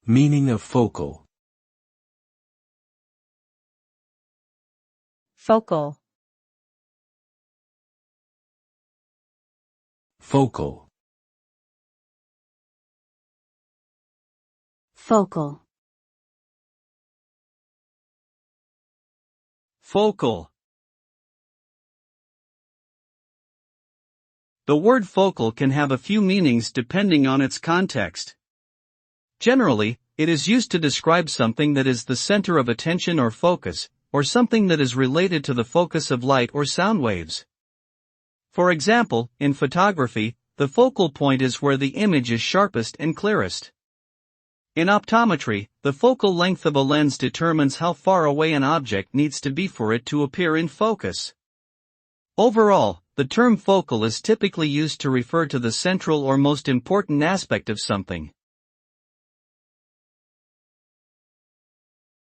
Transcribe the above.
Meaning of focal. Focal. Focal. Focal. Focal. The word focal can have a few meanings depending on its context. Generally, it is used to describe something that is the center of attention or focus, or something that is related to the focus of light or sound waves. For example, in photography, the focal point is where the image is sharpest and clearest. In optometry, the focal length of a lens determines how far away an object needs to be for it to appear in focus. Overall, the term focal is typically used to refer to the central or most important aspect of something.